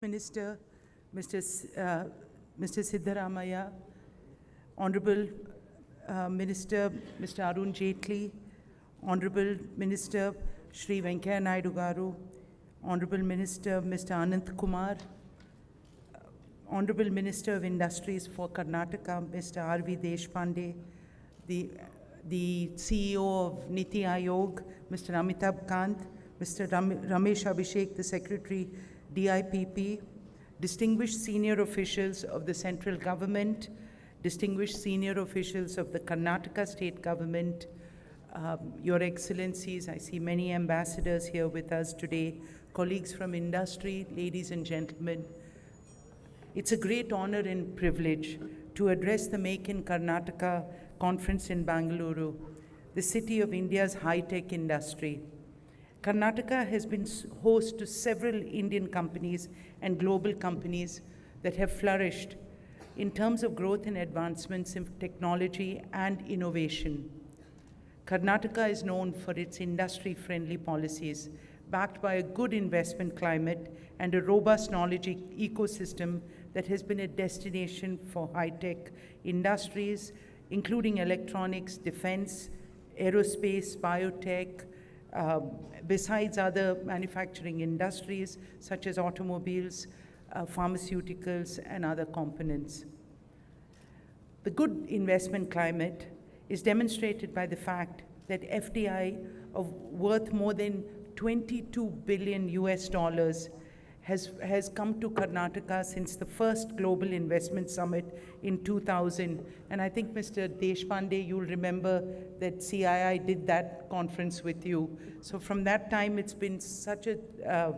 Minister, Mr. Mr. Siddharamaya, Honorable Minister, Mr. Arun Jaitley, Honorable Minister, Shri Venkaiah Naidu Garu, Honorable Minister, Mr. Anant Kumar, Honorable Minister of Industries for Karnataka, Mr. R.V. Deshpande, the CEO of Niti Aayog, Mr. Amitabh Kant, Mr. Ramesh Abhishek, the Secretary, DIPP, distinguished senior officials of the central government, distinguished senior officials of the Karnataka state government, Your Excellencies, I see many ambassadors here with us today, colleagues from industry, ladies and gentlemen. It's a great honor and privilege to address the Make in Karnataka conference in Bangalore, the city of India's high-tech industry. Karnataka has been host to several Indian companies and global companies that have flourished in terms of growth and advancements in technology and innovation. Karnataka is known for its industry-friendly policies, backed by a good investment climate and a robust knowledge ecosystem that has been a destination for high-tech industries, including electronics, defense, aerospace, biotech, besides other manufacturing industries such as automobiles, pharmaceuticals, and other components. The good investment climate is demonstrated by the fact that FDI of worth more than 22 billion US dollars has come to Karnataka since the first Global Investment Summit in 2000. And I think, Mr. Deshpande, you'll remember that CII did that conference with you. So from that time, it's been such a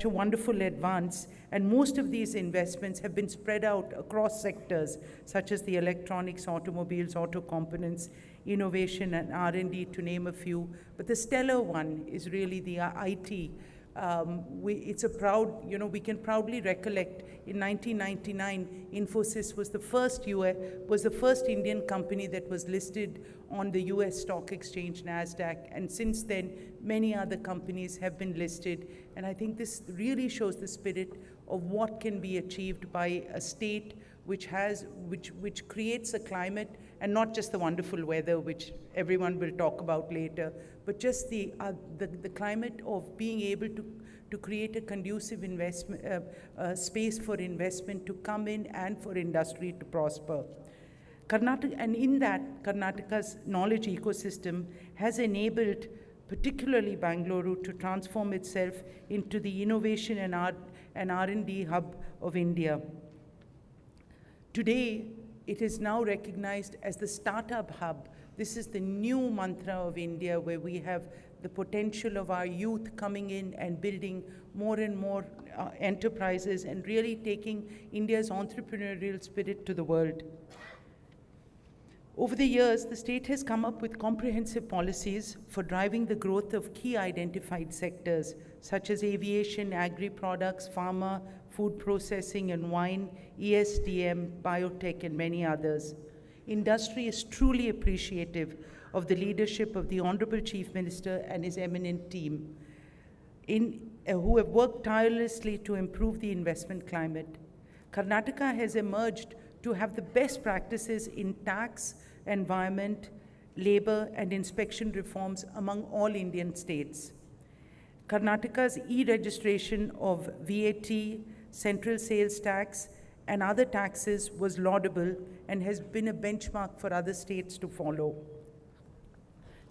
wonderful advance. And most of these investments have been spread out across sectors, such as the electronics, automobiles, auto components, innovation and R&D, to name a few. But the stellar one is really the IT. It's a proud, we can proudly recollect in 1999, Infosys was the first Indian company that was listed on the US stock exchange, NASDAQ, and since then, many other companies have been listed. And I think this really shows the spirit of what can be achieved by a state which creates a climate, and not just the wonderful weather, which everyone will talk about later, but just the climate of being able to create a conducive investment space for investment to come in and for industry to prosper. Karnataka, and in that, Karnataka's knowledge ecosystem has enabled particularly Bangalore to transform itself into the innovation and R&D hub of India. Today, it is now recognized as the startup hub. This is the new mantra of India, where we have the potential of our youth coming in and building more and more enterprises and really taking India's entrepreneurial spirit to the world. Over the years, the state has come up with comprehensive policies for driving the growth of key identified sectors, such as aviation, agri-products, pharma, food processing and wine, ESDM, biotech, and many others. Industry is truly appreciative of the leadership of the Honorable Chief Minister and his eminent team, who have worked tirelessly to improve the investment climate. Karnataka has emerged to have the best practices in tax, environment, labor, and inspection reforms among all Indian states. Karnataka's e-registration of VAT, central sales tax, and other taxes was laudable and has been a benchmark for other states to follow.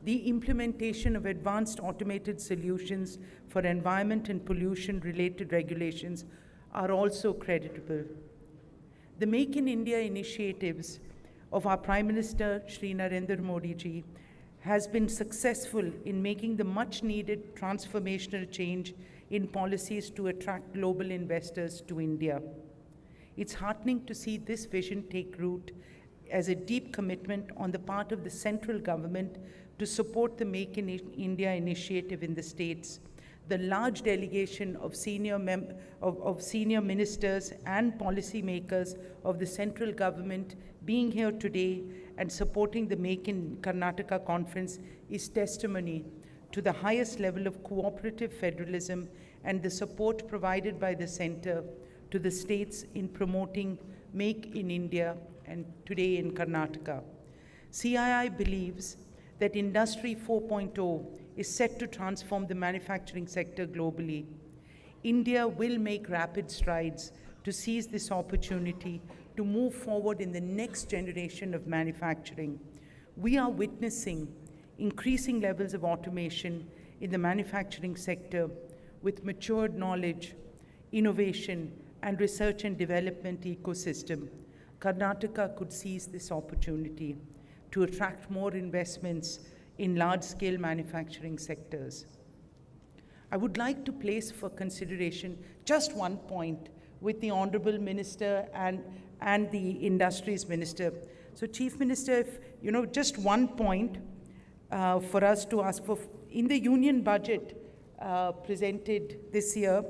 The implementation of advanced automated solutions for environment and pollution-related regulations are also creditable. The Make in India initiatives of our Prime Minister, Shri Narendra Modi ji, has been successful in making the much-needed transformational change in policies to attract global investors to India. It's heartening to see this vision take root as a deep commitment on the part of the central government to support the Make in India initiative in the states. The large delegation of senior ministers and policymakers of the central government being here today and supporting the Make in Karnataka conference is testimony to the highest level of cooperative federalism and the support provided by the center to the states in promoting Make in India and today in Karnataka. CII believes that Industry 4.0 is set to transform the manufacturing sector globally. India will make rapid strides to seize this opportunity to move forward in the next generation of manufacturing. We are witnessing increasing levels of automation in the manufacturing sector with matured knowledge, innovation, and research and development ecosystem. Karnataka could seize this opportunity to attract more investments in large-scale manufacturing sectors. I would like to place for consideration just one point with the Honorable Minister and the Industries Minister. So Chief Minister, if, just one point for us to ask for. In the Union Budget presented this year,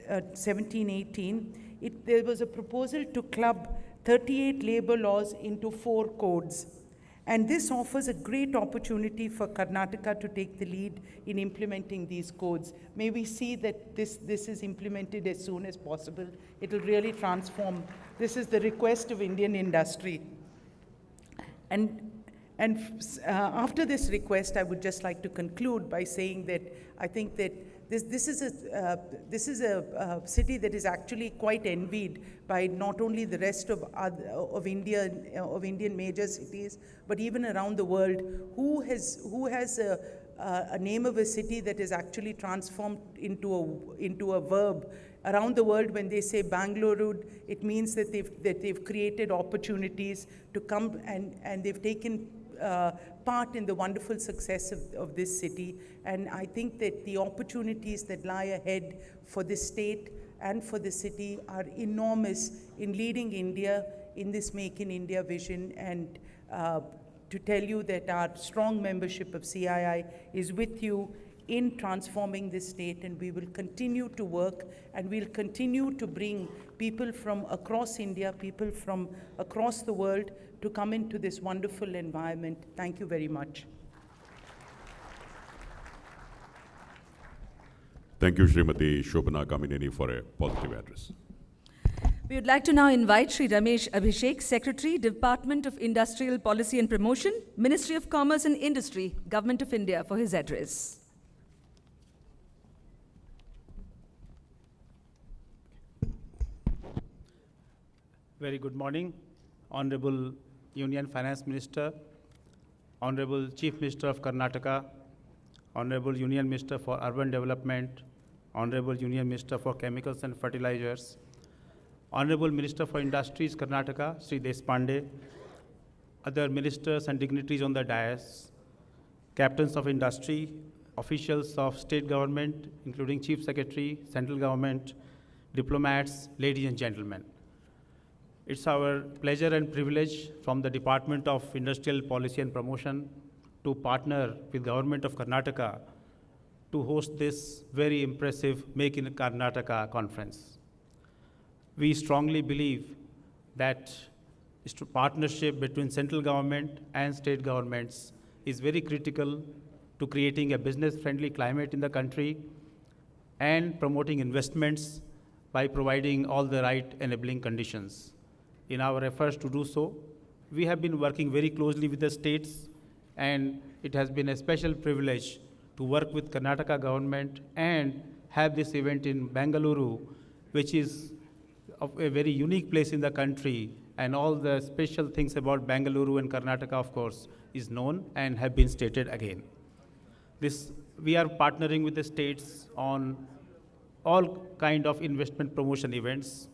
17-18, there was a proposal to club 38 labor laws into 4 codes. And this offers a great opportunity for Karnataka to take the lead in implementing these codes. May we see that this is implemented as soon as possible. It will really transform. This is the request of Indian industry. And after this request, I would just like to conclude by saying that I think that this is a city that is actually quite envied by not only the rest of Indian major cities, but even around the world. Who has a name of a city that is actually transformed into a verb? Around the world, when they say Bangalore, it means that they've created opportunities to come and they've taken part in the wonderful success of this city. And I think that the opportunities that lie ahead for the state and for the city are enormous in leading India in this Make in India vision. And to tell you that our strong membership of CII is with you in transforming this state, and we will continue to work, and we'll continue to bring people from across India, people from across the world to come into this wonderful environment. Thank you very much. Thank you, Srimati Shobana Kamenini, for a positive address. We would like to now invite Shri Ramesh Abhishek, Secretary, Department of Industrial Policy and Promotion, Ministry of Commerce and Industry, Government of India, for his address. Very good morning, Honorable Union Finance Minister, Honorable Chief Minister of Karnataka, Honorable Union Minister for Urban Development, Honorable Union Minister for Chemicals and Fertilizers, Honorable Minister for Industries Karnataka, Sri Deshpande, other ministers and dignitaries on the dais, captains of industry, officials of state government, including Chief Secretary, central government, diplomats, ladies and gentlemen. It's our pleasure and privilege from the Department of Industrial Policy and Promotion to partner with Government of Karnataka to host this very impressive Make in Karnataka conference. We strongly believe that partnership between central government and state governments is very critical to creating a business-friendly climate in the country and promoting investments by providing all the right enabling conditions. In our efforts to do so, we have been working very closely with the states, and it has been a special privilege to work with Karnataka government and have this event in Bengaluru, which is a very unique place in the country, and all the special things about Bengaluru and Karnataka, of course, is known and have been stated again. We are partnering with the states on all kind of investment promotion events.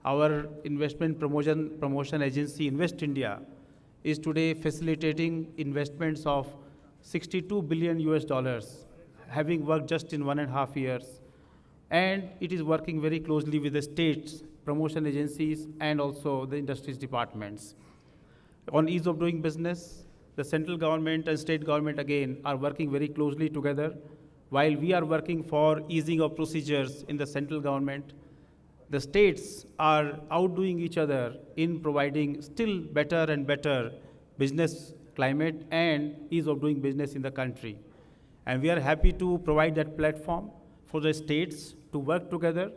Our investment promotion agency, Invest India, is today facilitating investments of $62 billion US, having worked just in 1.5 years. And it is working very closely with the states, promotion agencies, and also the industries departments. On ease of doing business, the central government and state government, again, are working very closely together. While we are working for easing of procedures in the central government, the states are outdoing each other in providing still better and better business climate and ease of doing business in the country. And we are happy to provide that platform for the states to work together,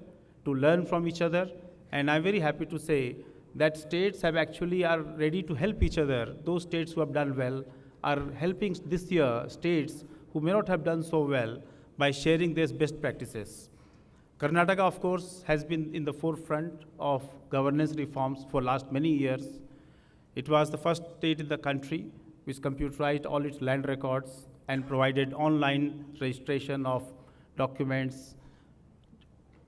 to learn from each other, and I'm very happy to say that states have actually are ready to help each other. Those states who have done well are helping this year states who may not have done so well by sharing their best practices. Karnataka, of course, has been in the forefront of governance reforms for last many years. It was the first state in the country which computerized all its land records and provided online registration of documents,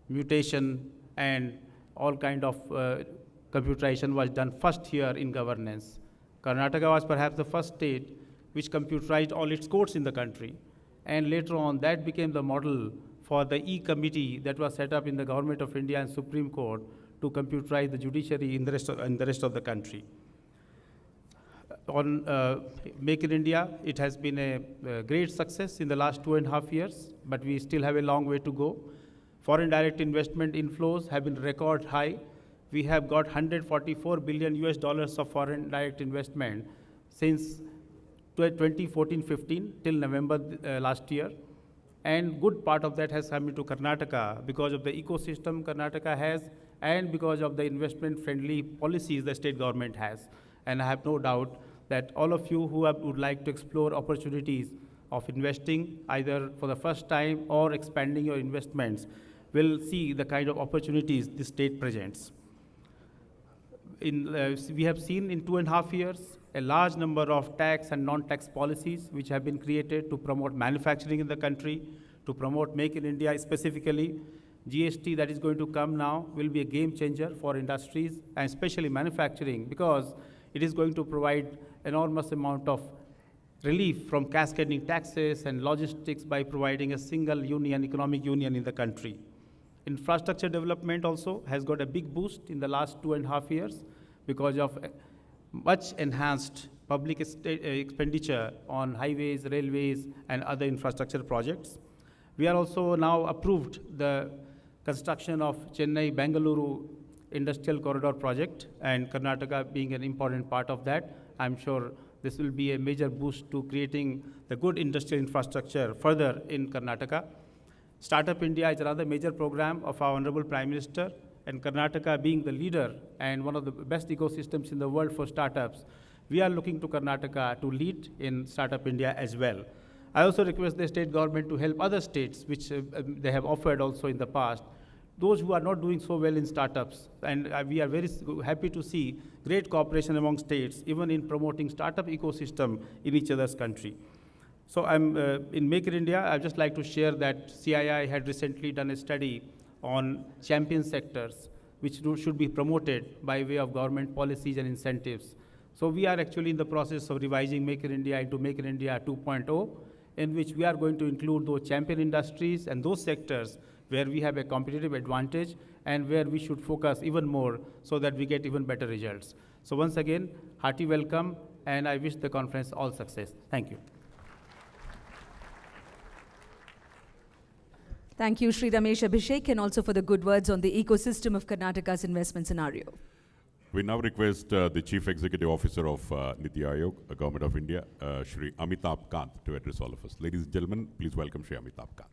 mutation, and all kind of computerization was done first here in governance. Karnataka was perhaps the first state which computerized all its courts in the country. And later on, that became the model for the E-committee that was set up in the Government of India and Supreme Court to computerize the judiciary in the rest of the country. On Make in India, it has been a great success in the last 2.5 years, but we still have a long way to go. Foreign direct investment inflows have been record high. We have got $144 billion of foreign direct investment since 2014-15 till November last year. And good part of that has come into Karnataka because of the ecosystem Karnataka has and because of the investment-friendly policies the state government has. And I have no doubt that all of you who would like to explore opportunities of investing either for the first time or expanding your investments will see the kind of opportunities the state presents. We have seen in 2.5 years a large number of tax and non-tax policies which have been created to promote manufacturing in the country, to promote Make in India specifically. GST that is going to come now will be a game changer for industries and especially manufacturing because it is going to provide enormous amount of relief from cascading taxes and logistics by providing a single union, economic union in the country. Infrastructure development also has got a big boost in the last 2.5 years because of much enhanced public expenditure on highways, railways, and other infrastructure projects. We are also now approved the construction of Chennai-Bengaluru Industrial Corridor project, and Karnataka being an important part of that. I'm sure this will be a major boost to creating the good industrial infrastructure further in Karnataka. Startup India is another major program of our Honorable Prime Minister, and Karnataka being the leader and one of the best ecosystems in the world for startups, we are looking to Karnataka to lead in Startup India as well. I also request the state government to help other states, which they have offered also in the past, those who are not doing so well in startups. And we are very happy to see great cooperation among states, even in promoting startup ecosystem in each other's country. So in Make in India, I'd just like to share that CII had recently done a study on champion sectors, which should be promoted by way of government policies and incentives. So we are actually in the process of revising Make in India into Make in India 2.0, in which we are going to include those champion industries and those sectors where we have a competitive advantage and where we should focus even more so that we get even better results. So once again, hearty welcome, and I wish the conference all success. Thank you. Thank you, Shri Ramesh Abhishek, and also for the good words on the ecosystem of Karnataka's investment scenario. We now request the Chief Executive Officer of Niti Aayog, Government of India, Shri Amitabh Kant, to address all of us. Ladies and gentlemen, please welcome Shri Amitabh Kant.